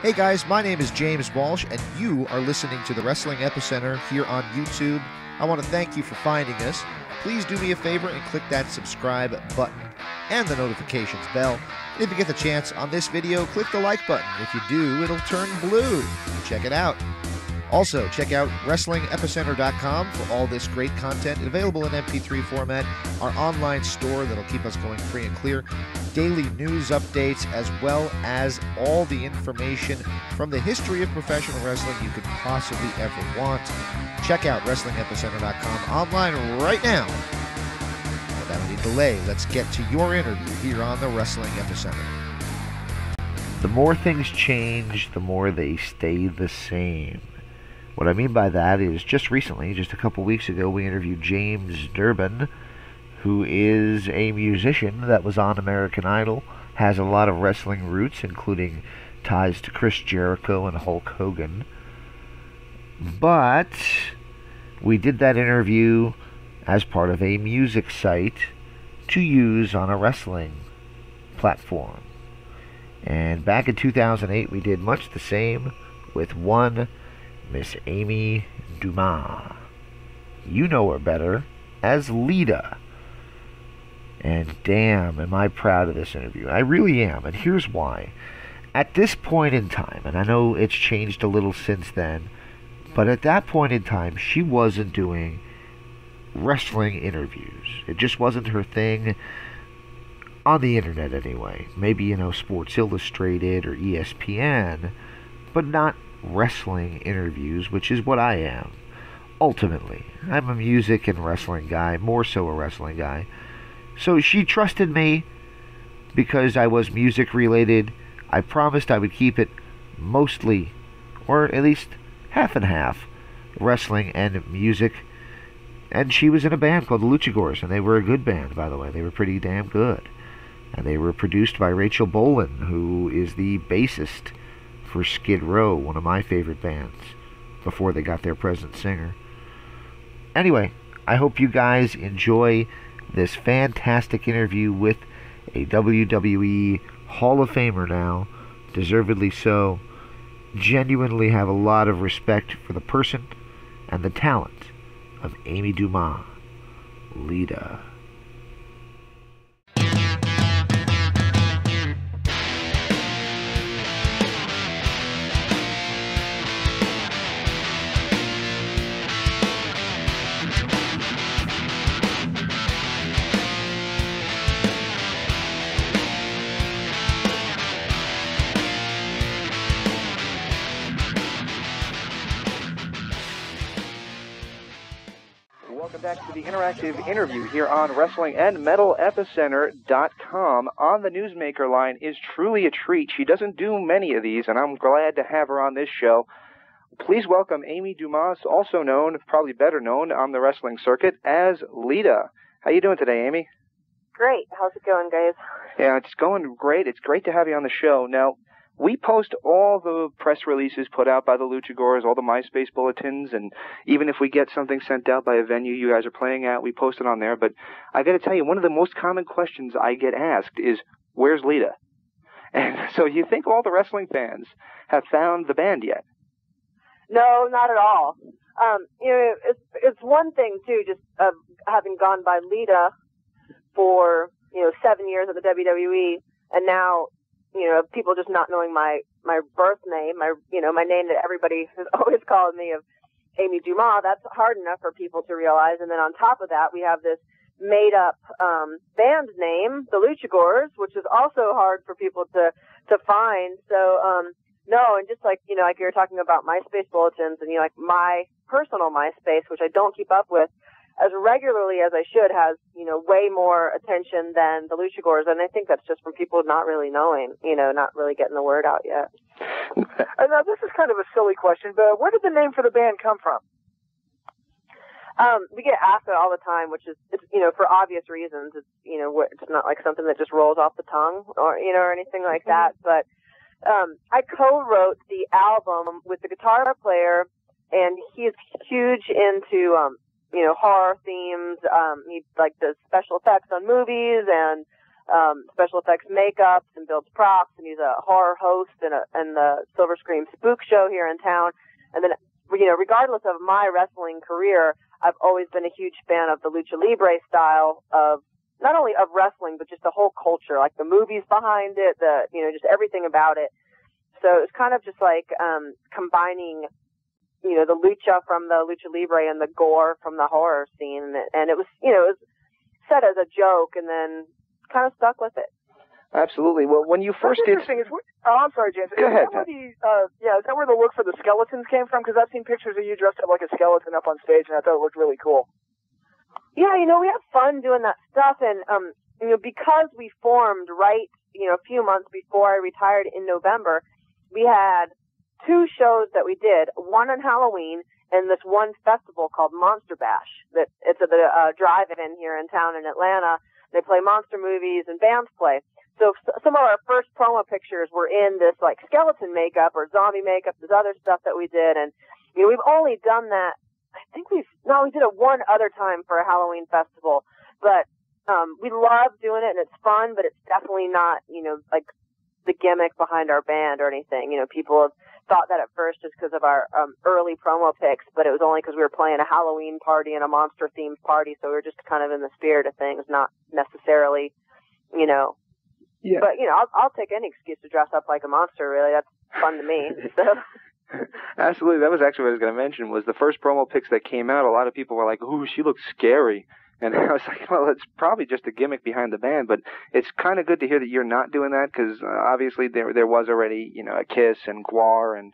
Hey guys, my name is James Walsh, and you are listening to the Wrestling Epicenter here on YouTube. I want to thank you for finding us. Please do me a favor and click that subscribe button and the notifications bell. And if you get the chance on this video, click the like button. If you do, it'll turn blue. Check it out. Also, check out WrestlingEpicenter.com for all this great content available in MP3 format, our online store that'll keep us going free and clear, daily news updates, as well as all the information from the history of professional wrestling you could possibly ever want. Check out WrestlingEpicenter.com online right now. Without any delay, let's get to your interview here on the Wrestling Epicenter. The more things change, the more they stay the same. What I mean by that is just recently, just a couple weeks ago, we interviewed James Durbin, who is a musician that was on American Idol, has a lot of wrestling roots, including ties to Chris Jericho and Hulk Hogan. But we did that interview as part of a music site to use on a wrestling platform. And back in 2008, we did much the same with one Miss Amy Dumas. You know her better as Lita. And damn, am I proud of this interview. I really am, and here's why. At this point in time, and I know it's changed a little since then, but at that point in time, she wasn't doing wrestling interviews. It just wasn't her thing, on the internet anyway. Maybe, Sports Illustrated or ESPN, but not wrestling interviews, which is what I am. Ultimately, I'm a music and wrestling guy, more so a wrestling guy. So she trusted me because I was music related. I promised I would keep it mostly, or at least half and half, wrestling and music. And she was in a band called the Luchagors, and they were a good band, by the way. They were pretty damn good. And they were produced by Rachel Bolan, who is the bassist for Skid Row, one of my favorite bands, before they got their present singer. Anyway, I hope you guys enjoy this fantastic interview with a WWE Hall of Famer now, deservedly so. Genuinely have a lot of respect for the person and the talent of Amy Dumas, Lita. Welcome back to the interactive interview here on WrestlingandMetalEpicenter.com. On the Newsmaker line is truly a treat. She doesn't do many of these, and I'm glad to have her on this show. Please welcome Amy Dumas, also known, probably better known, on the wrestling circuit as Lita. How you doing today, Amy? Great. How's it going, guys? Yeah, it's going great. It's great to have you on the show. Now, we post all the press releases put out by the Luchagors, all the MySpace bulletins, and even if we get something sent out by a venue you guys are playing at, we post it on there. But I got to tell you, one of the most common questions I get asked is, where's Lita? And so you think all the wrestling fans have found the band yet? No, not at all. It's one thing, too, just having gone by Lita for, 7 years at the WWE, and now people just not knowing my birth name, my name that everybody has always called me of Amy Dumas. That's hard enough for people to realize. And then on top of that, we have this made up band name, the Luchagors, which is also hard for people to find. So no, and just like like you were talking about MySpace bulletins, and like my personal MySpace, which I don't keep up with as regularly as I should, has way more attention than the Luchagors, and I think that's just from people not really knowing, not really getting the word out yet. Now, this is kind of a silly question, but where did the name for the band come from? We get asked it all the time, which is, for obvious reasons. It's, it's not like something that just rolls off the tongue or, or anything like that. But I co-wrote the album with the guitar player, and he's huge into, horror themes. He like does special effects on movies and special effects makeups and builds props, and he's a horror host in the Silver Scream Spook Show here in town. And then, regardless of my wrestling career, I've always been a huge fan of the Lucha Libre style of not only of wrestling, but just the whole culture, like the movies behind it, just everything about it. So it's kind of just like combining, the lucha from the Lucha Libre and the gore from the horror scene. And it was said as a joke and then kind of stuck with it. Absolutely. Well, when you first did... I'm sorry, James. Go ahead. Is that where the look for the skeletons came from? Because I've seen pictures of you dressed up like a skeleton up on stage, and I thought it looked really cool. Yeah, we have fun doing that stuff, and because we formed right, a few months before I retired in November, we had 2 shows that we did, one on Halloween and this one festival called Monster Bash. It's at the drive-in here in town in Atlanta. They play monster movies and bands play. So some of our first promo pictures were in this like skeleton makeup or zombie makeup, this other stuff that we did, and we've only done that. I think we did it one other time for a Halloween festival, but we love doing it and it's fun, but it's definitely not like the gimmick behind our band or anything. People have thought that at first just because of our early promo pics, but it was only because we were playing a Halloween party and a monster themed party, so we were just kind of in the spirit of things, not necessarily Yeah. But I'll take any excuse to dress up like a monster. Really, that's fun to me. So. Absolutely, that was actually what I was going to mention. Was the first promo pics that came out? A lot of people were like, "Ooh, she looks scary," and I was like, "Well, it's probably just a gimmick behind the band." But it's kind of good to hear that you're not doing that because obviously there was already a Kiss and Gwar and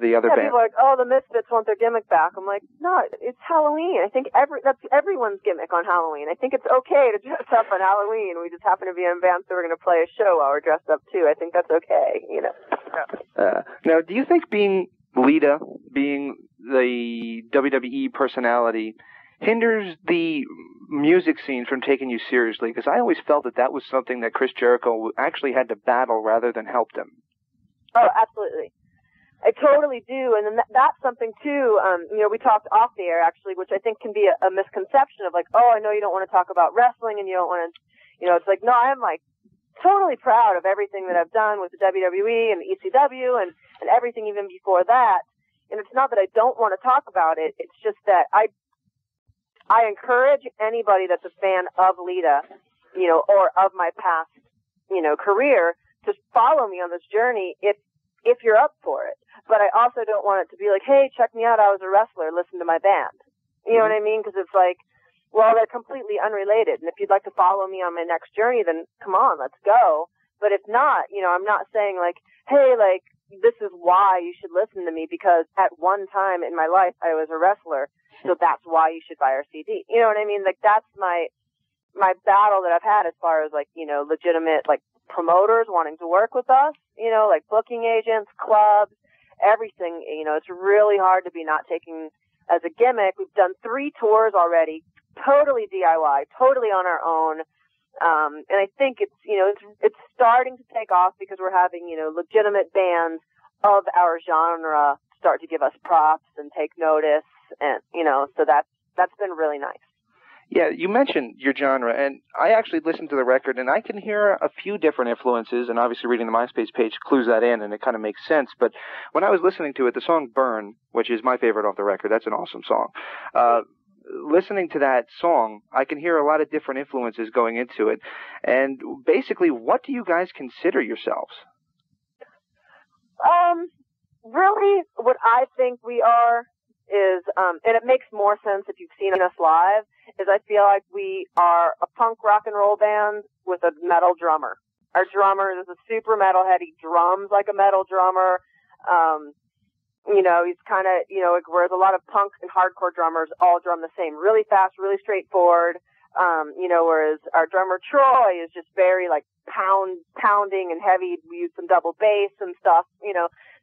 the other band. People are like, "Oh, the Misfits want their gimmick back." I'm like, "No, it's Halloween. I think that's everyone's gimmick on Halloween. I think it's okay to dress up on Halloween. We just happen to be in bands, so we're going to play a show while we're dressed up too. I think that's okay, Now, do you think being Lita, being the WWE personality, hinders the music scene from taking you seriously? Because I always felt that was something that Chris Jericho actually had to battle rather than help them. Oh, absolutely. I totally do, and then that's something too. We talked off the air actually, which I think can be a misconception of like, oh, I know you don't want to talk about wrestling, and you don't want to, it's like, no, I'm like totally proud of everything that I've done with the WWE and the ECW and everything even before that. And it's not that I don't want to talk about it. It's just that I encourage anybody that's a fan of Lita, or of my past, career to follow me on this journey if you're up for it. But I also don't want it to be like, hey, check me out, I was a wrestler, listen to my band. You know what I mean? Because it's like, well, they're completely unrelated. And if you'd like to follow me on my next journey, then come on, let's go. But if not, I'm not saying like, hey, like, this is why you should listen to me because at one time in my life I was a wrestler, so that's why you should buy our CD. You know what I mean? Like, that's my battle that I've had as far as like, legitimate like promoters wanting to work with us, like booking agents, clubs, everything. It's really hard to be not taken as a gimmick. We've done 3 tours already, totally DIY, totally on our own. And I think it's starting to take off because we're having, legitimate bands of our genre start to give us props and take notice. And, so that's been really nice. Yeah, you mentioned your genre, and I actually listened to the record, and I can hear a few different influences, and obviously reading the MySpace page clues that in, and it kind of makes sense. But when I was listening to it, the song Burn, which is my favorite off the record, that's an awesome song. Listening to that song, I can hear a lot of different influences going into it. And basically, what do you guys consider yourselves? Really, what I think we are is, and it makes more sense if you've seen us live, is I feel like we are a punk rock and roll band with a metal drummer. Our drummer is a super metalhead. He drums like a metal drummer. He's kind of, whereas a lot of punk and hardcore drummers all drum the same, really fast, really straightforward. Whereas our drummer Troy is just very like pounding and heavy. We use some double bass and stuff,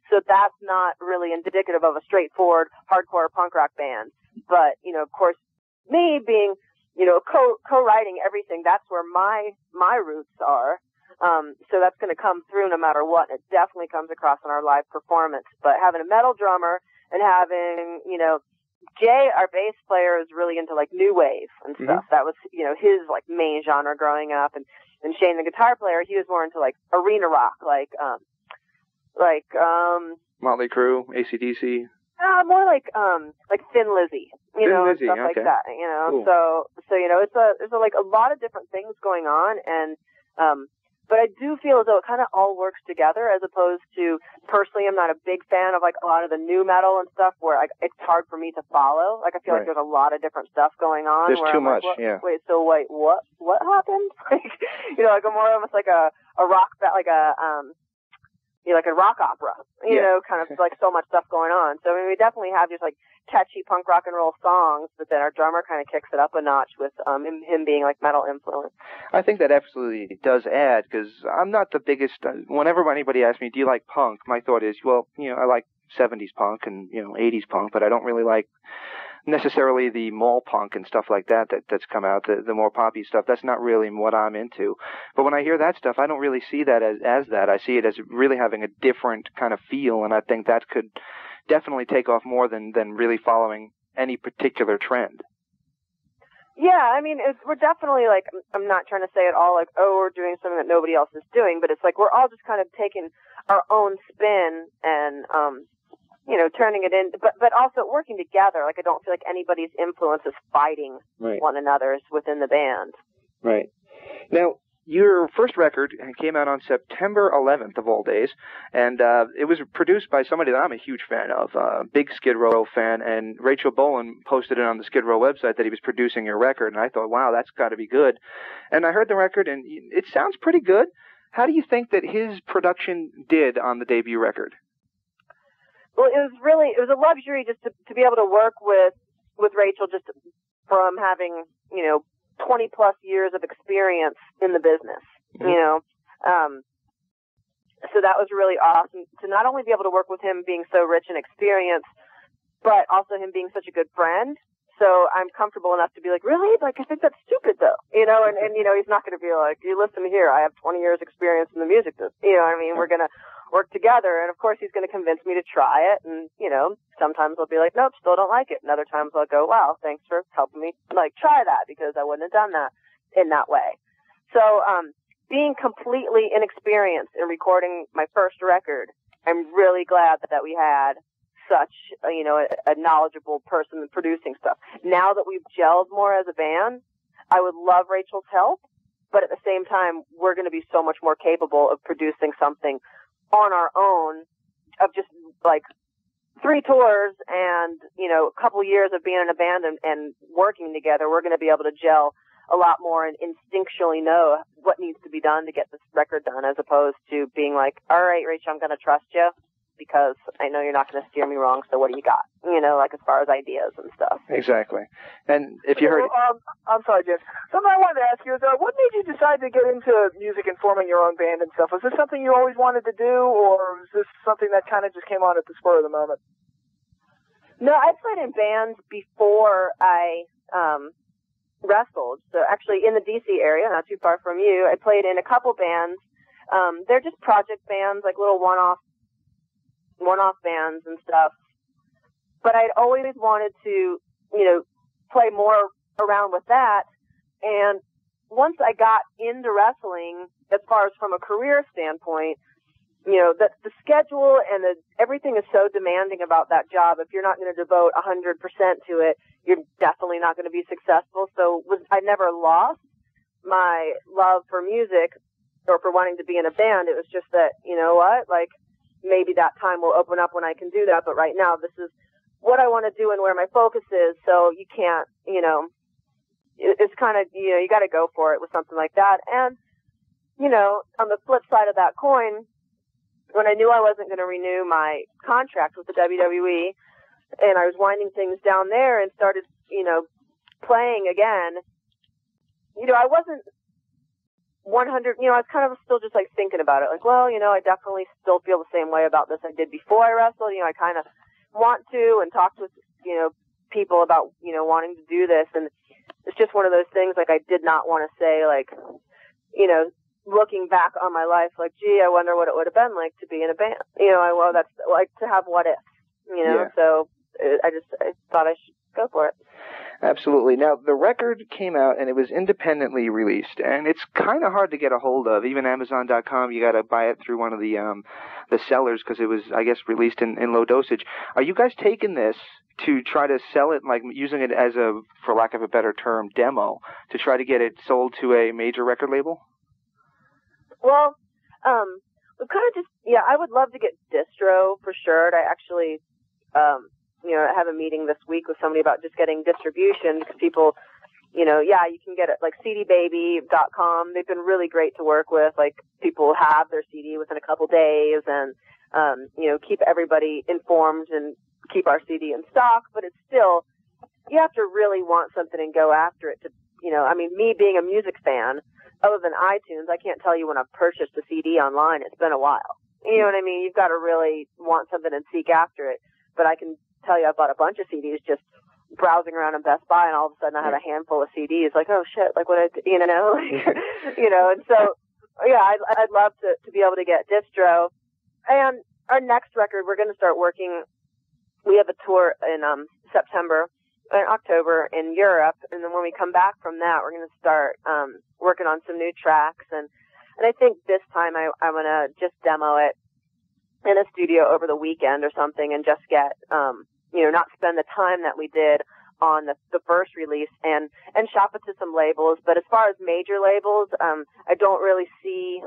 so that's not really indicative of a straightforward hardcore punk rock band. But, of course, me being, co-writing everything, that's where my roots are. So that's going to come through no matter what. And it definitely comes across in our live performance. But having a metal drummer and having, Jay, our bass player, is really into like new wave and stuff. That was, his like main genre growing up. And And Shane, the guitar player, he was more into like arena rock, like Motley Crue, AC/DC. More like Thin Lizzy, Thin Lizzy, stuff okay. like that, Cool. So there's like a lot of different things going on, and but I do feel as though it kind of all works together, as opposed to, personally, I'm not a big fan of like a lot of the new metal and stuff where it's hard for me to follow. Like I feel like there's a lot of different stuff going on. There's where too I'm much, like, yeah. Wait, what happened? Like, like a more almost like a rock, like a rock opera, kind of like so much stuff going on. So I mean, we definitely have just like catchy punk rock and roll songs, but then our drummer kind of kicks it up a notch with him being like metal influence. I think that absolutely does add, because I'm not the biggest. Whenever anybody asks me, "Do you like punk?" my thought is, well, I like 70s punk and 80s punk, but I don't really like necessarily the mall punk and stuff like that's come out, the more poppy stuff. That's not really what I'm into. But when I hear that stuff, I don't really see that as that. I see it as really having a different kind of feel, and I think that could definitely take off more than really following any particular trend. Yeah, I mean, we're definitely like, I'm not trying to say at all like, oh, we're doing something that nobody else is doing, but it's like we're all just kind of taking our own spin and turning it in, but also working together. Like I don't feel like anybody's influence is fighting one another's within the band. Right. Now, your first record came out on September 11th of all days, and it was produced by somebody that I'm a huge fan of, big Skid Row fan, and Rachel Bolan posted it on the Skid Row website that he was producing your record, and I thought, wow, that's got to be good. And I heard the record, and it sounds pretty good. How do you think that his production did on the debut record? Well, it was a luxury just to be able to work with Rachel, just from having, 20 plus years of experience in the business, so that was really awesome to not only be able to work with him being so rich in experience, but also him being such a good friend. So I'm comfortable enough to be like, really? Like, I think that's stupid though, and he's not going to be like, you listen here, I have 20 years experience in the music business. What I mean? We're going to work together, and of course he's going to convince me to try it, and sometimes I'll be like, nope, still don't like it, and other times I'll go, wow, thanks for helping me like try that, because I wouldn't have done that in that way. So being completely inexperienced in recording my first record, I'm really glad that we had such a knowledgeable person producing stuff. Now that we've gelled more as a band, I would love Rachel's help, but at the same time we're going to be so much more capable of producing something on our own, of just like 3 tours and, a couple years of being in a band and working together. We're going to be able to gel a lot more and instinctually know what needs to be done to get this record done, as opposed to being like, all right, Rachel, I'm going to trust you because I know you're not going to steer me wrong. So what do you got? Like as far as ideas and stuff. Exactly. And if you heard, I'm sorry, James. Something I wanted to ask you is, what made you decide to get into music and forming your own band and stuff? Was this something you always wanted to do, or was this something that kind of just came on at the spur of the moment? No, I played in bands before I wrestled. So actually in the DC area, not too far from you, I played in a couple bands. They're just project bands, like little one-off bands and stuff. But I'd always wanted to, play more around with that. And once I got into wrestling, as far as from a career standpoint, the schedule and everything is so demanding about that job. If you're not going to devote 100% to it, you're definitely not going to be successful. So I never lost my love for music or for wanting to be in a band. It was just that, like maybe that time will open up when I can do that. But right now, this is what I want to do and where my focus is. So you can't, it's kind of, you got to go for it with something like that. And, on the flip side of that coin, when I knew I wasn't going to renew my contract with the WWE and I was winding things down there and started, playing again, I wasn't 100, I was kind of still just like thinking about it. Like, well, I definitely still feel the same way about this I did before I wrestled. I kind of want to and talk with, people about, wanting to do this. And it's just one of those things, like I did not want to say, like, looking back on my life, like, gee, I wonder what it would have been like to be in a band. Well, that's like to have what if, Yeah. So I thought I should go for it. Absolutely. Now, the record came out and it was independently released, and it's kind of hard to get a hold of. Even Amazon.com, you got to buy it through one of the sellers because it was, I guess, released in low dosage. Are you guys taking this to try to sell it, like using it as a, for lack of a better term, demo, to try to get it sold to a major record label? Well, we kind of just, yeah, I would love to get distro for sure. I actually, have a meeting this week with somebody about just getting distribution because people, you can get it like cdbaby.com. They've been really great to work with. Like people have their CD within a couple days and, keep everybody informed and keep our CD in stock. But it's still, you have to really want something and go after it to, me being a music fan, other than iTunes, I can't tell you when I've purchased a CD online. It's been a while. You know what I mean? You've got to really want something and seek after it. But I can tell you I bought a bunch of CDs just browsing around in Best Buy, and all of a sudden I had a handful of CDs. Like, oh shit, like what and so I'd love to be able to get distro. And our next record, we're going to start working. We have a tour in October in Europe, and then when we come back from that, we're going to start working on some new tracks. And I think this time I'm going to just demo it in a studio over the weekend or something, and just get not spend the time that we did on the first release and shop it to some labels. But as far as major labels, I don't really see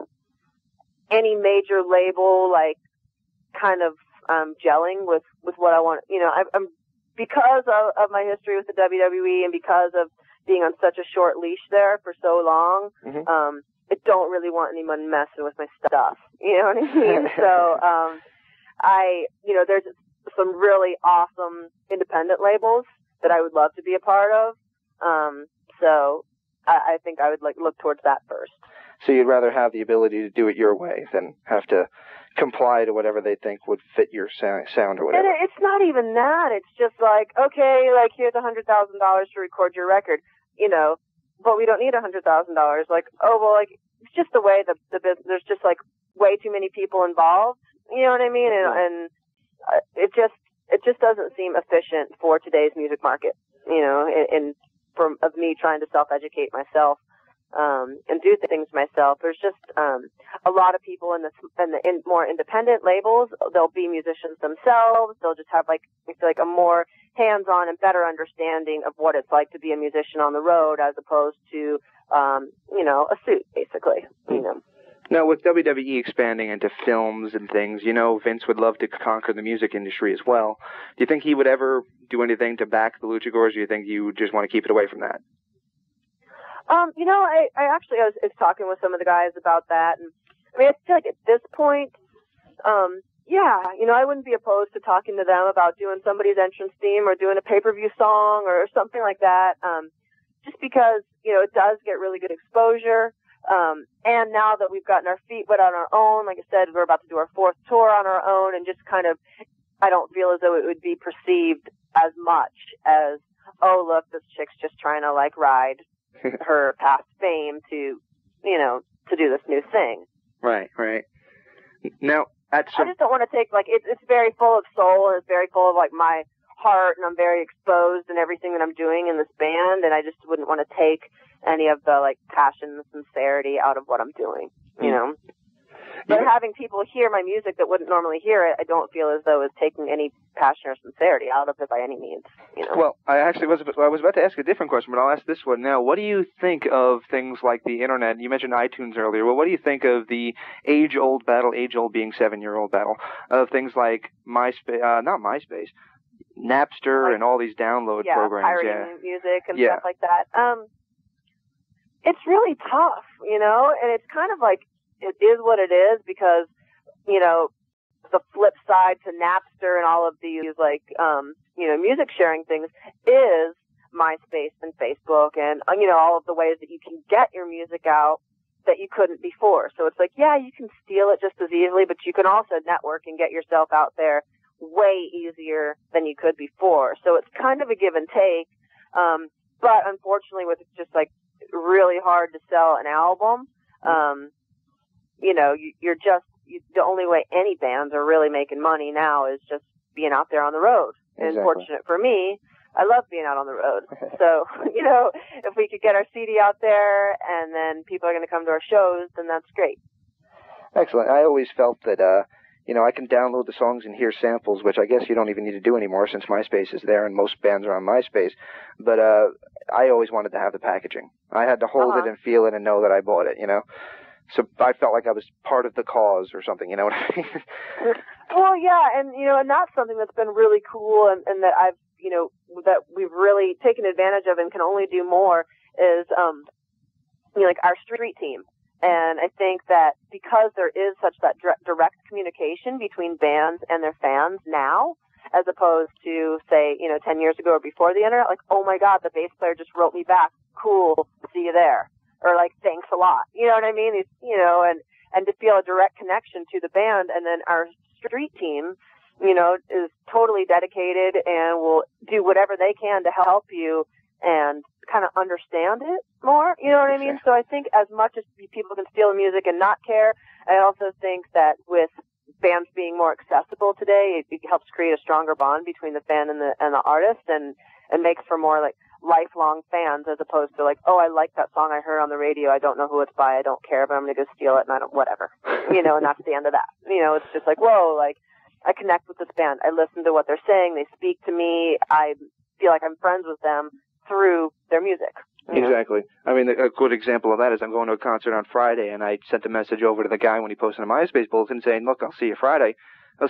any major label like kind of gelling with what I want. I'm because of my history with the WWE and because of being on such a short leash there for so long, I don't really want anyone messing with my stuff. You know what I mean? So, there's some really awesome independent labels that I would love to be a part of. So I think I would look towards that first. So you'd rather have the ability to do it your way than have to comply to whatever they think would fit your sound or whatever. And it's not even that. It's just like, okay, like here's $100,000 to record your record, but we don't need $100,000. Like, oh, well, like it's just the way the business, there's just like way too many people involved. You know what I mean? And it just doesn't seem efficient for today's music market, of me trying to self-educate myself. And do things myself. There's just a lot of people in the more independent labels. They'll be musicians themselves. They'll just have like a more hands-on and better understanding of what it's like to be a musician on the road, as opposed to a suit, basically. Now, with WWE expanding into films and things, Vince would love to conquer the music industry as well. Do you think he would ever do anything to back the Luchagors, or do you think you just want to keep it away from that? I actually was talking with some of the guys about that, and I mean, I feel like at this point, I wouldn't be opposed to talking to them about doing somebody's entrance theme or doing a pay-per-view song or something like that, just because, it does get really good exposure, and now that we've gotten our feet wet on our own, like I said, we're about to do our 4th tour on our own, and just kind of, I don't feel as though it would be perceived as much as, oh, look, this chick's just trying to, ride her past fame to do this new thing. Right. Now, I just don't want to take, it's very full of soul, and it's very full of, my heart, and I'm very exposed in everything that I'm doing in this band, and I just wouldn't want to take any of the, passion and sincerity out of what I'm doing, But having people hear my music that wouldn't normally hear it, I don't feel as though it's taking any passion or sincerity out of it by any means. Well, I was about to ask a different question, but I'll ask this one now. What do you think of things like the internet? You mentioned iTunes earlier. Well, what do you think of the age-old battle, age-old being 7-year-old battle, of things like Napster and all these download programs? Pirating music and stuff like that. It's really tough, and it's kind of like, it is what it is, because, the flip side to Napster and all of these, music sharing things is MySpace and Facebook and, all of the ways that you can get your music out that you couldn't before. So it's like, yeah, you can steal it just as easily, but you can also network and get yourself out there way easier than you could before. So it's kind of a give and take. But unfortunately, with it's just really hard to sell an album, the only way any bands are really making money now is just being out there on the road. Exactly. And fortunate for me, I love being out on the road. So, you know, if we could get our CD out there and then people are going to come to our shows, then that's great. Excellent. I always felt that, you know, I can download the songs and hear samples, which I guess you don't even need to do anymore since MySpace is there and most bands are on MySpace. But I always wanted to have the packaging. I had to hold it and feel it and know that I bought it, you know. So I felt like I was part of the cause or something, you know what I mean? Well, yeah, and, you know, and that's something that's been really cool and that I've, you know, that we've really taken advantage of and can only do more is, you know, like our street team. And I think that because there is such that direct communication between bands and their fans now, as opposed to, say, you know, 10 years ago or before the internet, like, oh my God, the bass player just wrote me back. Cool. See you there. Or like, thanks a lot. You know what I mean? It's, you know, and to feel a direct connection to the band. And then our street team, you know, is totally dedicated and will do whatever they can to help you and kind of understand it more, you know what I mean? So I think as much as people can steal music and not care, I also think that with bands being more accessible today, it helps create a stronger bond between the fan and the artist and makes for more like lifelong fans as opposed to like, oh, I like that song I heard on the radio. I don't know who it's by. I don't care, but I'm going to go steal it and I don't, whatever, you know, and that's the end of that. You know, it's just like, whoa, like I connect with this band. I listen to what they're saying. They speak to me. I feel like I'm friends with them through their music. Exactly. I mean, a good example of that is I'm going to a concert on Friday, and I sent a message over to the guy when he posted a MySpace bulletin saying, look, I'll see you Friday. He'll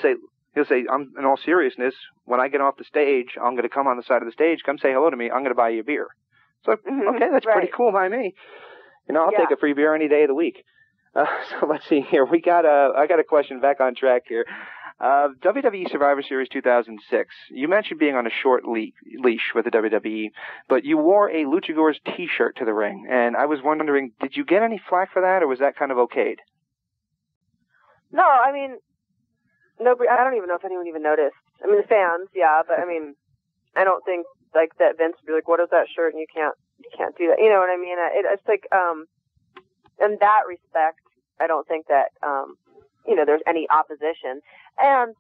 say, in all seriousness, when I get off the stage, I'm going to come on the side of the stage, come say hello to me, I'm going to buy you a beer. So, okay, that's pretty cool by me. You know, I'll take a free beer any day of the week. So let's see here. I got a question back on track here. WWE Survivor Series 2006. You mentioned being on a short leash with the WWE, but you wore a Luchagors T-shirt to the ring, and I was wondering, did you get any flack for that, or was that kind of okayed? No, I mean, nobody. I don't even know if anyone even noticed. I mean, the fans, yeah, but I mean, I don't think like that Vince would be like, "What is that shirt?" and you can't do that. You know what I mean? It's like, in that respect, I don't think that you know, there's any opposition. And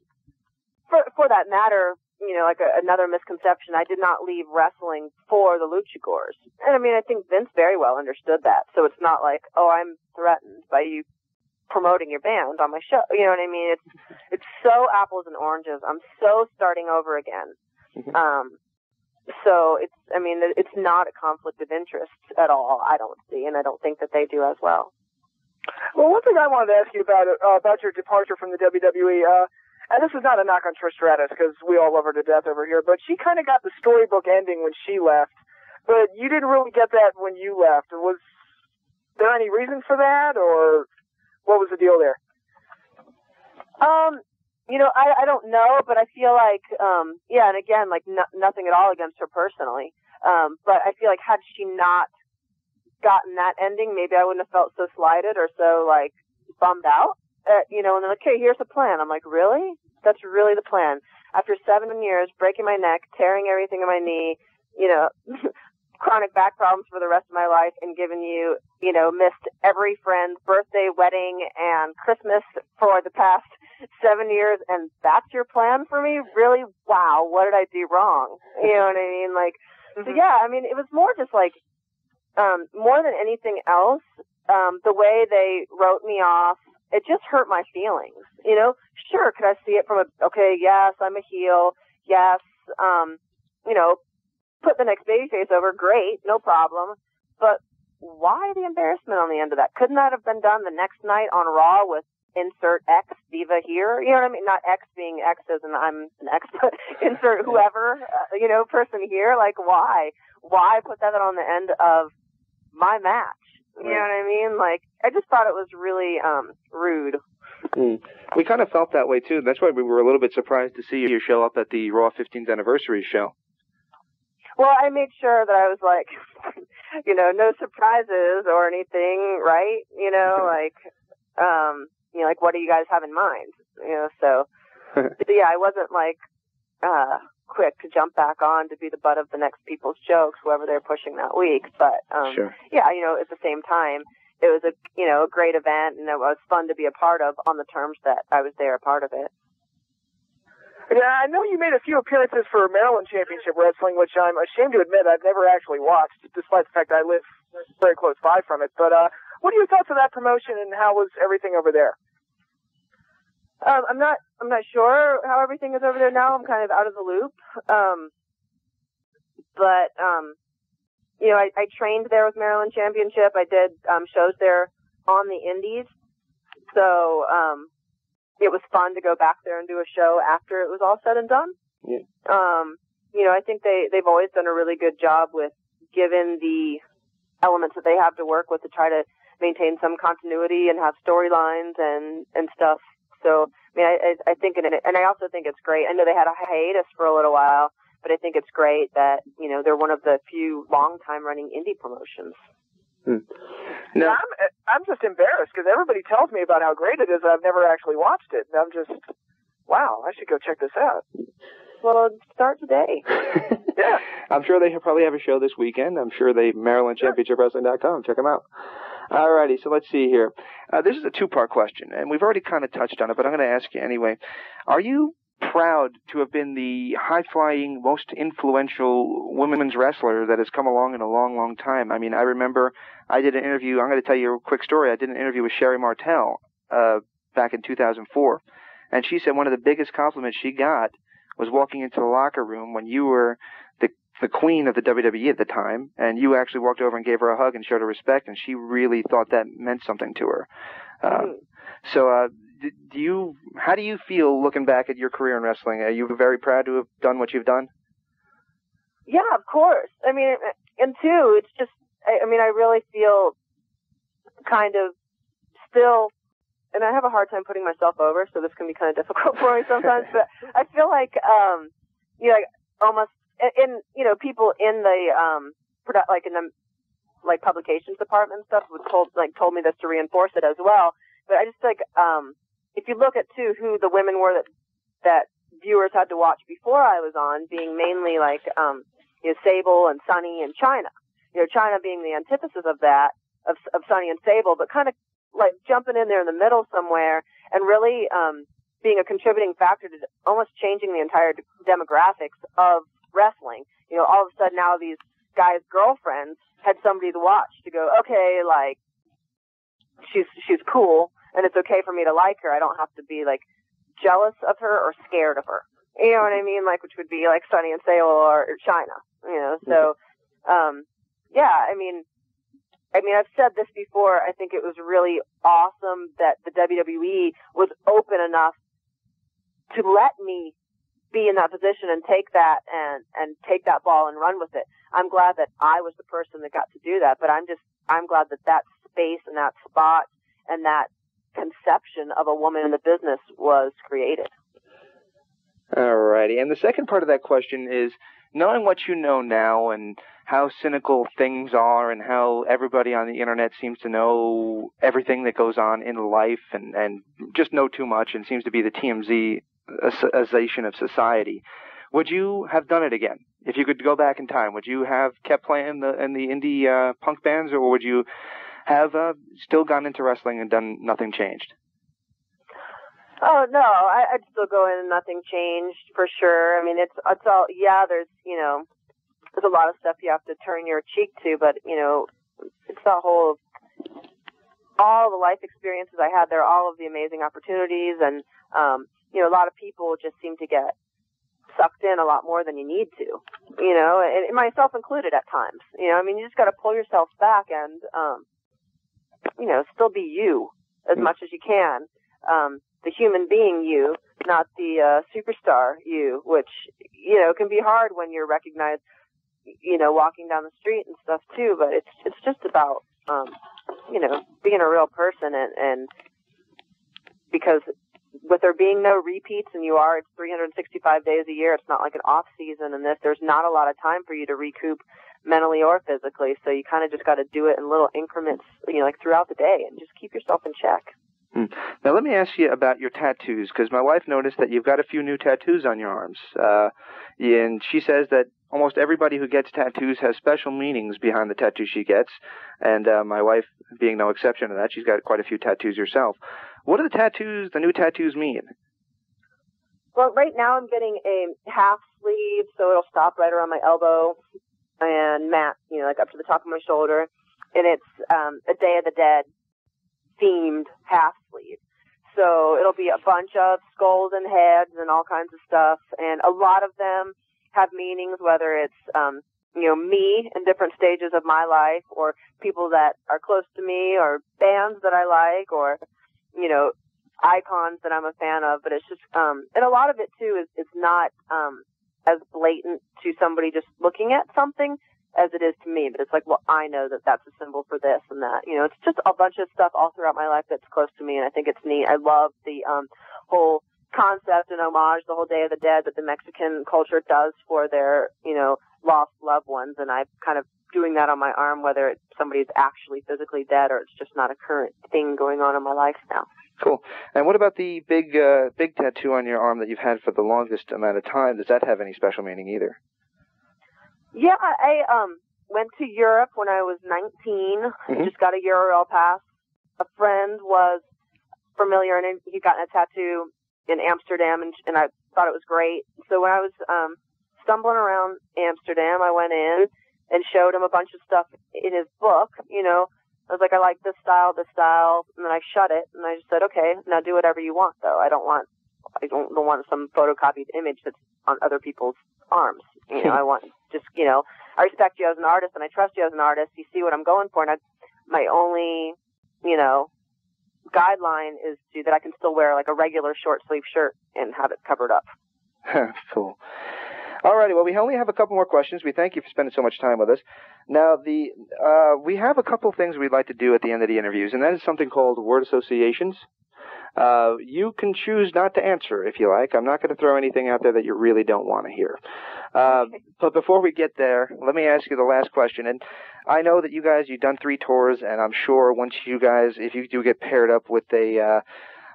for that matter, you know, like another misconception, I did not leave wrestling for the Luchagors. And I mean, I think Vince very well understood that. So it's not like, oh, I'm threatened by you promoting your band on my show. You know what I mean? It's so apples and oranges. I'm so starting over again. So it's not a conflict of interest at all, I don't see, and I don't think that they do as well. Well, one thing I wanted to ask you about your departure from the WWE, and this is not a knock on Trish Stratus because we all love her to death over here, but she kind of got the storybook ending when she left, but you didn't really get that when you left. Was there any reason for that, or what was the deal there? You know, I don't know, but I feel like, and again, like nothing at all against her personally, but I feel like had she not gotten that ending, maybe I wouldn't have felt so slighted or so like bummed out. You know, and they're like, "Okay, here's the plan." I'm like, "Really? That's really the plan?" After 7 years, breaking my neck, tearing everything in my knee, you know, chronic back problems for the rest of my life, and giving you, you know, missed every friend's birthday, wedding, and Christmas for the past 7 years, and that's your plan for me? Really? Wow, what did I do wrong? You know what I mean? Like, so yeah, I mean, it was more just like, more than anything else, the way they wrote me off, it just hurt my feelings. You know, sure, could I see it from okay, yes, I'm a heel, yes, you know, put the next babyface over, great, no problem, but why the embarrassment on the end of that? Couldn't that have been done the next night on Raw with insert X diva here? You know what I mean? Not X being X as in I'm an X, but insert whoever, you know, person here. Like, why? Why put that on the end of my match? You know what I mean? Like, I just thought it was really rude. We kind of felt that way, too. That's why we were a little bit surprised to see you show up at the Raw 15th anniversary show. Well, I made sure that I was like, you know, no surprises or anything, right? You know, like, you know, like, what do you guys have in mind? You know, so yeah, I wasn't like quick to jump back on to be the butt of the next people's jokes, whoever they're pushing that week. But yeah, you know, at the same time, it was a, you know, a great event, and it was fun to be a part of on the terms that I was there a part of it. Yeah, I know you made a few appearances for Maryland Championship Wrestling, which I'm ashamed to admit I've never actually watched, despite the fact I live very close by from it. But what are your thoughts of that promotion, and how was everything over there? I'm not sure how everything is over there now. I'm kind of out of the loop. But I trained there with Maryland Championship. I did shows there on the Indies. So it was fun to go back there and do a show after it was all said and done. Yeah. I think they've always done a really good job with, given the elements that they have to work with, to try to maintain some continuity and have storylines and stuff. So, I think, and I also think it's great. I know they had a hiatus for a little while, but I think it's great that, they're one of the few long-time running indie promotions. No, I'm just embarrassed because everybody tells me about how great it is. I've never actually watched it. And I'm just, wow, I should go check this out. Well, start today. Yeah. I'm sure they probably have a show this weekend. I'm sure they MarylandChampionshipWrestling.com. Check them out. Alrighty, so let's see here. This is a two-part question, and we've already kind of touched on it, but I'm going to ask you anyway. Are you proud to have been the high-flying, most influential women's wrestler that has come along in a long, long time? I mean, I remember I did an interview. I'm going to tell you a quick story. I did an interview with Sherry Martel back in 2004, and she said one of the biggest compliments she got was walking into the locker room when you were the queen of the WWE at the time, and you actually walked over and gave her a hug and showed her respect, and she really thought that meant something to her. So how do you feel looking back at your career in wrestling? Are you very proud to have done what you've done? Yeah, of course. I mean, and two, it's just, I really feel kind of still, and I have a hard time putting myself over, so this can be kind of difficult for me sometimes, but I feel like, almost, in, people in the, in the, publications department and stuff told me this to reinforce it as well. But I just if you look at too who the women were that viewers had to watch before I was on, being mainly Sable and Sunny and Chyna. Chyna being the antithesis of that, of Sunny and Sable, but kind of jumping in there in the middle somewhere and really being a contributing factor to almost changing the entire demographics of wrestling. All of a sudden now these guys' girlfriends had somebody to watch to go, okay, she's cool, and it's okay for me to like her. I don't have to be jealous of her or scared of her. You know what I mean? Which would be Sunny and Sable or Chyna. So I've said this before. I think it was really awesome that the WWE was open enough to let me be in that position and take that and take that ball and run with it. I'm glad that I was the person that got to do that, but I'm glad that space and that spot and that conception of a woman in the business was created. All righty. And the second part of that question is, knowing what you know now and how cynical things are and how everybody on the internet seems to know everything that goes on in life and just know too much and seems to be the TMZ-ization of society, would you have done it again? If you could go back in time, would you have kept playing in the indie punk bands, or would you have still gone into wrestling and done nothing changed? Oh, no, I'd still go in and nothing changed, for sure. I mean, it's all, yeah, there's a lot of stuff you have to turn your cheek to, but, it's the whole, all the life experiences I had there, all of the amazing opportunities, and, a lot of people just seem to get sucked in a lot more than you need to, and myself included at times. You just got to pull yourself back and, still be you as much as you can. The human being you, not the superstar you, which, can be hard when you're recognized, walking down the street and stuff too, but it's just about, being a real person and because with there being no repeats and it's 365 days a year, it's not like an off season and there's not a lot of time for you to recoup mentally or physically, so you kind of just got to do it in little increments, throughout the day and just keep yourself in check. Now, let me ask you about your tattoos, because my wife noticed that you've got a few new tattoos on your arms. And she says that almost everybody who gets tattoos has special meanings behind the tattoo she gets. And my wife, being no exception to that, she's got quite a few tattoos herself. What do the new tattoos mean? Well, right now I'm getting a half sleeve, so it'll stop right around my elbow and mat, like up to the top of my shoulder. And it's a Day of the Dead themed half sleeve. So it'll be a bunch of skulls and heads and all kinds of stuff. And a lot of them have meanings, whether it's, me in different stages of my life, or people that are close to me, or bands that I like, or, icons that I'm a fan of. But it's just, and a lot of it too is not, as blatant to somebody just looking at something as it is to me. But it's like, well, I know that that's a symbol for this and that. It's just a bunch of stuff all throughout my life that's close to me, and I think it's neat. I love the whole concept and homage, the whole Day of the Dead that the Mexican culture does for their, lost loved ones, and I'm kind of doing that on my arm, whether somebody's actually physically dead or it's just not a current thing going on in my life now. Cool. And what about the big tattoo on your arm that you've had for the longest amount of time? Does that have any special meaning either? Yeah, I went to Europe when I was 19. Mm-hmm. I just got a Euro pass. A friend was familiar, and he got a tattoo in Amsterdam, and I thought it was great. So when I was stumbling around Amsterdam, I went in and showed him a bunch of stuff in his book. I was like, I like this style, and then I shut it, and I just said, okay, now do whatever you want, though. I don't want some photocopied image that's on other people's arms. I want just, I respect you as an artist, and I trust you as an artist. You see what I'm going for, and my only, guideline is that I can still wear like a regular short sleeve shirt and have it covered up. Cool. All righty. Well, we only have a couple more questions. We thank you for spending so much time with us. Now, we have a couple things we'd like to do at the end of the interviews, and that is something called word associations. You can choose not to answer if you like. I'm not going to throw anything out there that you really don't want to hear. But before we get there, let me ask you the last question. And I know that you've done 3 tours, and I'm sure once if you do get paired up with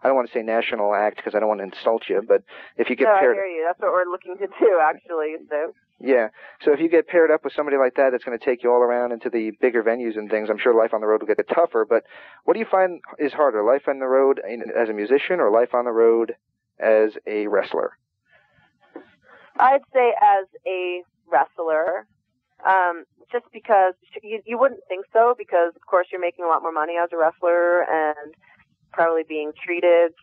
I don't want to say national act because I don't want to insult you, but if you get paired... I hear you. That's what we're looking to do, actually. So. Yeah. So if you get paired up with somebody like that, that's going to take you all around into the bigger venues and things, I'm sure life on the road will get tougher. But what do you find is harder, life on the road as a musician or life on the road as a wrestler? I'd say as a wrestler, just because you wouldn't think so, because, of course, you're making a lot more money as a wrestler and probably being treated,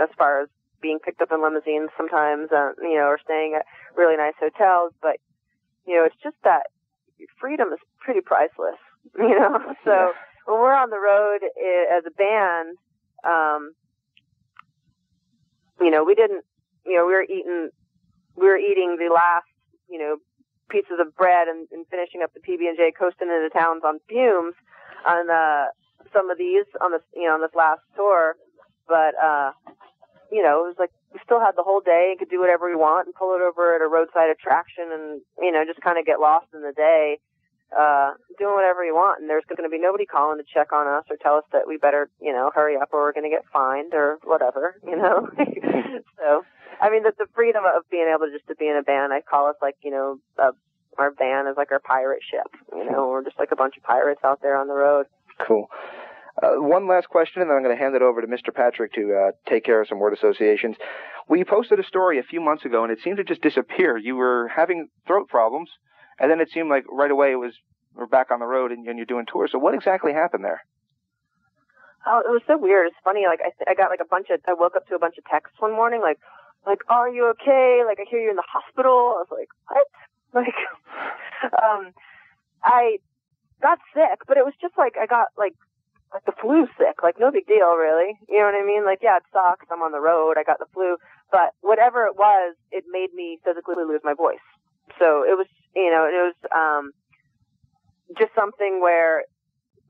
as far as being picked up in limousines sometimes, or staying at really nice hotels. But, it's just that freedom is pretty priceless, So when we're on the road as a band, we didn't, we were eating the last, pieces of bread and finishing up the PB&J, coasting into towns on fumes on some of these on this last tour. But, it was like we still had the whole day and could do whatever we want and pull it over at a roadside attraction and, just kind of get lost in the day, doing whatever you want. And there's going to be nobody calling to check on us or tell us that we better, hurry up or we're going to get fined or whatever, So, I mean, the freedom of being able to be in a band, I call us like, our band is like our pirate ship, we're just like a bunch of pirates out there on the road. Cool. One last question, and then I'm going to hand it over to Mr. Patrick to take care of some word associations. We posted a story a few months ago, and it seemed to just disappear. You were having throat problems, and then it seemed like right away we're back on the road and you're doing tours. So what exactly happened there? Oh, it was so weird. It's funny. Like I got like I woke up to a bunch of texts one morning, like, are you okay? Like, I hear you in the hospital. I was like, what? Like, I got sick, but it was just like I got like the flu sick, like no big deal really. You know what I mean? Like, yeah, it sucks. I'm on the road. I got the flu, but whatever it was, it made me physically lose my voice. So it was, just something where,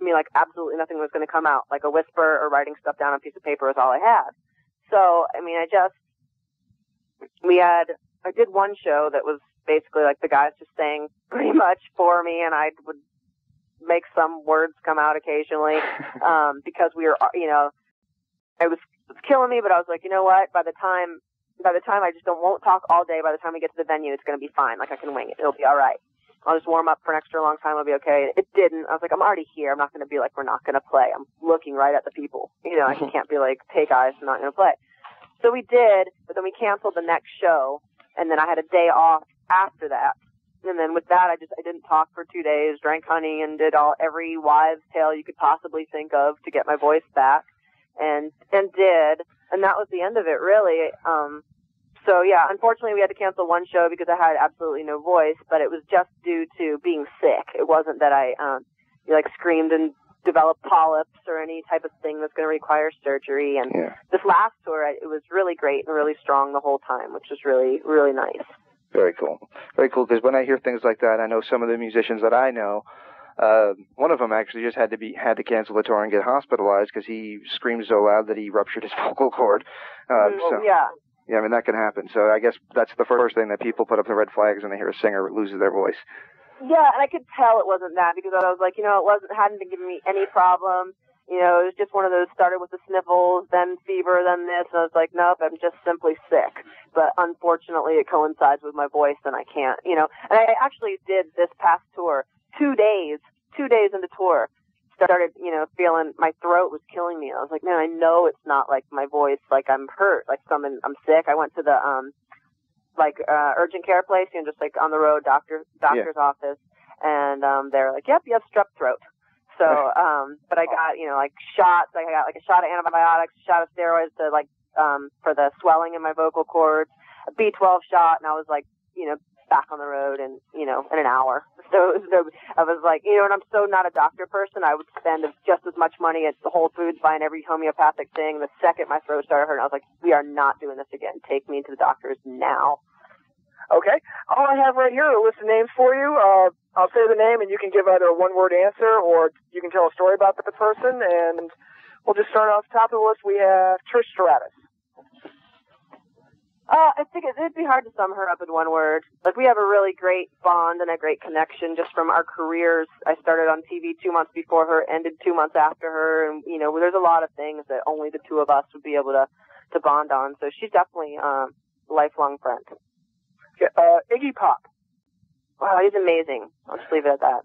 like absolutely nothing was going to come out. Like a whisper or writing stuff down on a piece of paper was all I had. So, I did one show that was basically like the guys just saying pretty much for me, and I would make some words come out occasionally, because we were, it was killing me, but I was like, you know what, by the time I just won't talk all day, by the time we get to the venue, it's going to be fine. Like, I can wing it. It'll be all right. I'll just warm up for an extra long time. It'll be okay. It didn't. I was like, I'm already here. I'm not going to be like, we're not going to play. I'm looking right at the people. I can't be like, hey guys, I'm not going to play. So we did, but then we canceled the next show, and then I had a day off after that. And then with that, I didn't talk for 2 days, drank honey, and did every wives' tale you could possibly think of to get my voice back, and did, and that was the end of it, really. So yeah, unfortunately, we had to cancel one show because I had absolutely no voice, but it was just due to being sick. It wasn't that I screamed and developed polyps or any type of thing that's going to require surgery. And this last tour, it was really great and really strong the whole time, which was really, really nice. Very cool. Very cool, because when I hear things like that, I know some of the musicians that I know, one of them actually just had to cancel the tour and get hospitalized because he screamed so loud that he ruptured his vocal cord. Yeah, I mean, that can happen. So I guess that's the first thing that people put up the red flags when they hear a singer loses their voice. Yeah, and I could tell it wasn't that because I was like, it hadn't been giving me any problem. It was just one of those, started with the sniffles, then fever, then this, and I was like, nope, I'm just simply sick. But unfortunately, it coincides with my voice, and I can't, And I actually did this past tour, 2 days into tour, started, feeling my throat was killing me. I was like, man, I know it's not like my voice, like I'm hurt, like I'm sick. I went to the, urgent care place, just like on the road, doctor's office. And, they're like, yep, you have strep throat. So, but I got, shots. I got a shot of antibiotics, a shot of steroids to for the swelling in my vocal cords, a B12 shot. And I was like, back on the road in an hour. So I was like, and I'm so not a doctor person. I would spend just as much money at the Whole Foods buying every homeopathic thing. The second my throat started hurting, I was like, we are not doing this again. Take me to the doctors now. Okay. All I have right here are a list of names for you. I'll say the name, and you can give either a one-word answer or you can tell a story about the person. And we'll just start off top of the list. We have Trish Stratus. I think it'd be hard to sum her up in one word. Like, we have a really great bond and a great connection just from our careers. I started on TV 2 months before her, ended 2 months after her, and, there's a lot of things that only the two of us would be able to bond on. So she's definitely a lifelong friend. Okay, Iggy Pop. Wow, he's amazing. I'll just leave it at that.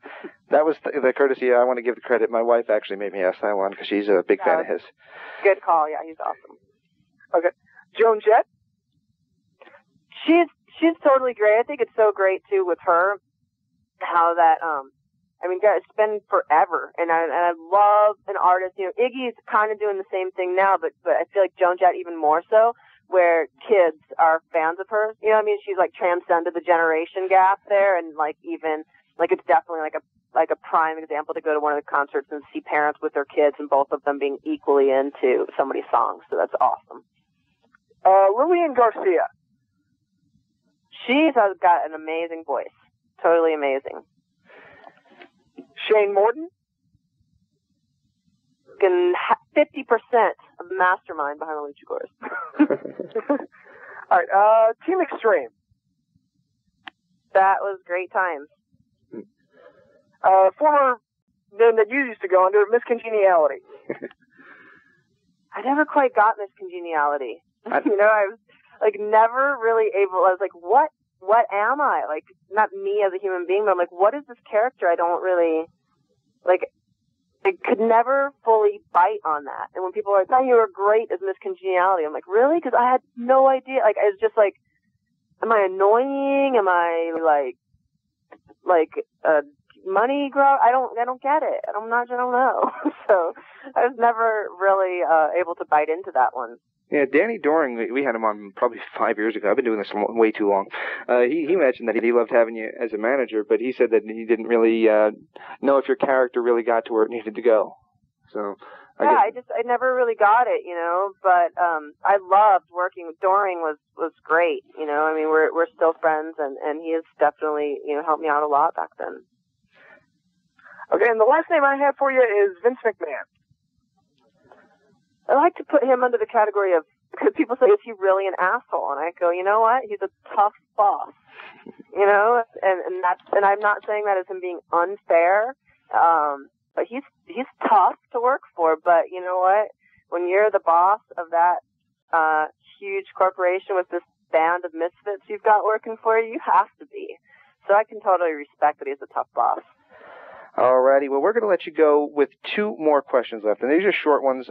That was the courtesy. I want to give the credit. My wife actually made me ask that one because she's a big fan of his. Good call. Yeah, he's awesome. Okay. Joan Jett. She's totally great. I think it's so great too with her how that it's been forever, and I love an artist. Iggy's kind of doing the same thing now, but I feel like Joan Jett even more so, where kids are fans of hers. She's like transcended the generation gap there, and it's definitely like a prime example to go to one of the concerts and see parents with their kids and both of them being equally into somebody's songs. So that's awesome. Lillian Garcia. She has got an amazing voice. Totally amazing. Shane Morton. 50% of the mastermind behind the Luchagors. All right. Team Extreme. That was great times. Former name that you used to go under, Miss Congeniality. I never quite got Miss Congeniality. I was never really able. I was like, what am I? Like, not me as a human being, but I'm like, what is this character? I don't really I could never fully bite on that. And when people are like, "Oh, you were great as Miss Congeniality," I'm like, really? Because I had no idea. Like, it's just like, am I annoying? Am I money grab? I don't get it. I don't know. So I was never really able to bite into that one. Yeah, Danny Doring, we had him on probably 5 years ago. I've been doing this way too long. He mentioned that he loved having you as a manager, but he said that he didn't really know if your character really got to where it needed to go. So I never really got it, But I loved working with Doring. Was great, We're still friends, and he has definitely helped me out a lot back then. Okay, and the last name I have for you is Vince McMahon. I like to put him under the category of, because people say, is he really an asshole? And I go, you know what? He's a tough boss, and I'm not saying that as him being unfair, but he's tough to work for. But you know what? When you're the boss of that huge corporation with this band of misfits you've got working for you, you have to be. So I can totally respect that he's a tough boss. Alrighty, well, we're going to let you go with two more questions left, and these are short ones.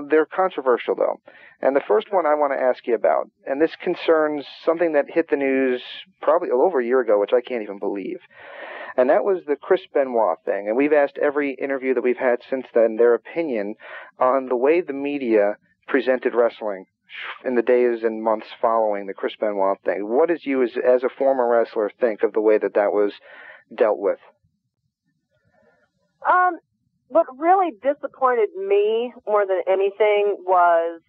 They're controversial, though. And the first one I want to ask you about, and this concerns something that hit the news probably over a year ago, which I can't even believe. And that was the Chris Benoit thing. And we've asked every interview that we've had since then their opinion on the way the media presented wrestling in the days and months following the Chris Benoit thing. What does you, as a former wrestler, think of the way that that was dealt with? What really disappointed me more than anything was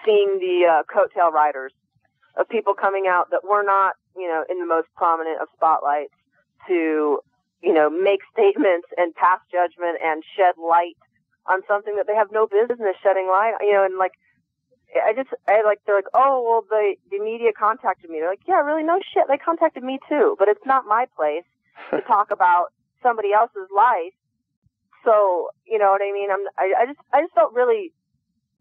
seeing the coattail riders of people coming out that were not, in the most prominent of spotlights to, make statements and pass judgment and shed light on something that they have no business shedding light, and they're like, oh, well, the media contacted me. They're like, yeah, really, no shit. They contacted me too, but it's not my place to talk about somebody else's life. So, you know what I mean? I just felt really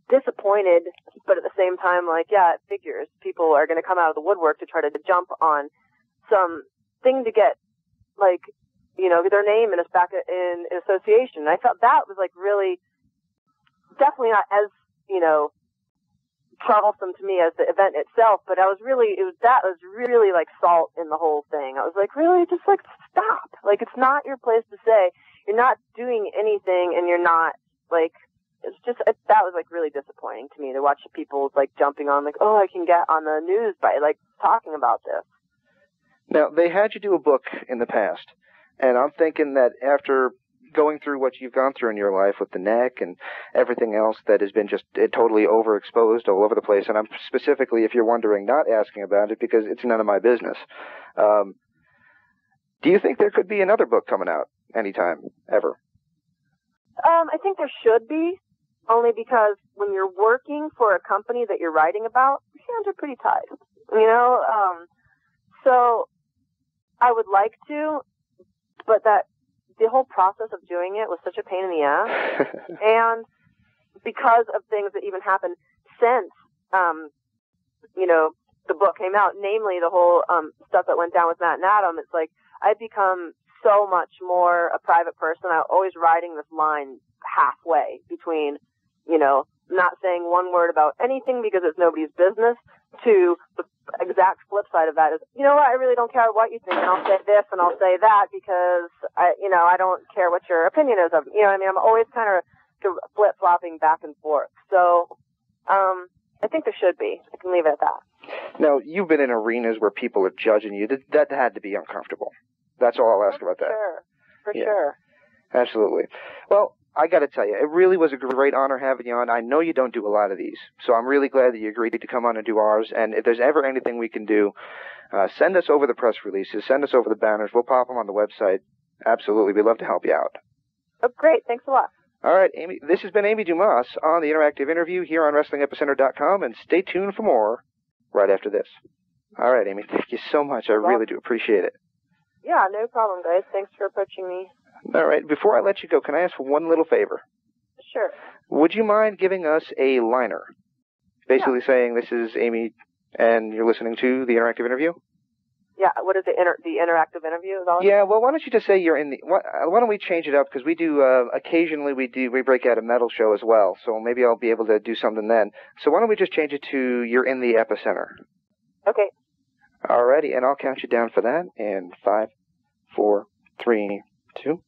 disappointed, but at the same time, like, yeah, it figures. People are going to come out of the woodwork to try to jump on some thing to get, like, their name in in association. And I felt that was, like, really, definitely not as, troublesome to me as the event itself, but that was really like salt in the whole thing. I was like, really, just like stop. Like, it's not your place to say. You're not doing anything, and you're not like. That was like really disappointing to me to watch people like jumping on like, oh, I can get on the news by like talking about this. Now they had you do a book in the past, and I'm thinking that after going through what you've gone through in your life with the neck and everything else that has been just totally overexposed all over the place, and I'm specifically, if you're wondering, not asking about it because it's none of my business. Do you think there could be another book coming out anytime, ever? I think there should be, only because when you're working for a company that you're writing about, your hands are pretty tied, so I would like to, but the whole process of doing it was such a pain in the ass. And because of things that even happened since, the book came out, namely the whole stuff that went down with Matt and Adam, it's like I've become so much more a private person. I'm always riding this line halfway between, not saying one word about anything because it's nobody's business, to the exact flip side of that is, what, I really don't care what you think, and I'll say this and I'll say that because I don't care what your opinion is of, I'm always kind of flip-flopping back and forth. So, I think there should be. I can leave it at that. Now, you've been in arenas where people are judging you. That had to be uncomfortable. That's all I'll ask about that. For sure. Absolutely. Well, I got to tell you, it really was a great honor having you on. I know you don't do a lot of these, so I'm really glad that you agreed to come on and do ours. And if there's ever anything we can do, send us over the press releases, send us over the banners. We'll pop them on the website. Absolutely. We'd love to help you out. Oh, great. Thanks a lot. All right, Amy. This has been Amy Dumas on the Interactive Interview here on WrestlingEpicenter.com, and stay tuned for more right after this. All right, Amy. Thank you so much. I really do appreciate it. Yeah, no problem, guys. Thanks for approaching me. All right. Before I let you go, can I ask for one little favor? Sure. Would you mind giving us a liner? Basically saying, this is Amy, and you're listening to the Interactive Interview? Yeah, what is the Interactive Interview? Yeah, well, why don't you just say you're in the... Why don't we change it up? Because we do, occasionally we break out a metal show as well, so maybe I'll be able to do something then. So why don't we just change it to you're in the Epicenter? Okay. Alrighty, and I'll count you down for that in 5, 4, 3, 2...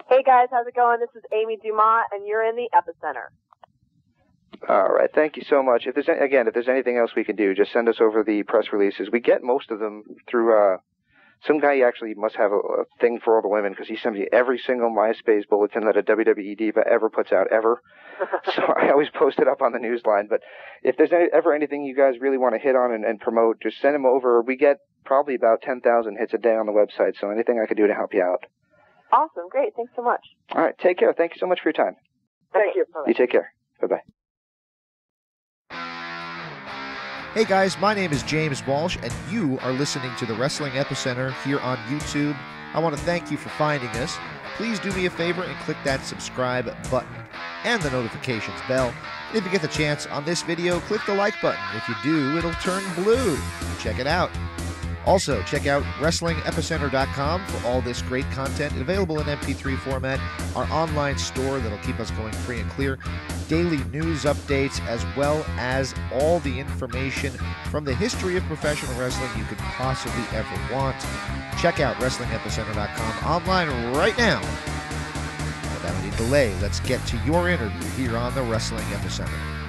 Hey guys, how's it going? This is Amy Dumas, and you're in the Epicenter. All right, thank you so much. If there's anything else we can do, just send us over the press releases. We get most of them through some guy. Actually must have a thing for all the women because he sends me every single MySpace bulletin that a WWE diva ever puts out ever. So I always post it up on the newsline. But if there's ever anything you guys really want to hit on and promote, just send them over. We get probably about 10,000 hits a day on the website. So anything I could do to help you out. Awesome. Great. Thanks so much. All right. Take care. Thank you so much for your time. Thank you. Bye-bye. You take care. Bye-bye. Hey guys, my name is James Walsh, and you are listening to the Wrestling Epicenter here on YouTube. I want to thank you for finding us. Please do me a favor and click that subscribe button and the notifications bell. And if you get the chance on this video, click the like button. If you do, it'll turn blue. Check it out. Also, check out WrestlingEpicenter.com for all this great content available in MP3 format, our online store that'll keep us going free and clear, daily news updates, as well as all the information from the history of professional wrestling you could possibly ever want. Check out WrestlingEpicenter.com online right now. Without any delay, let's get to your interview here on the Wrestling Epicenter.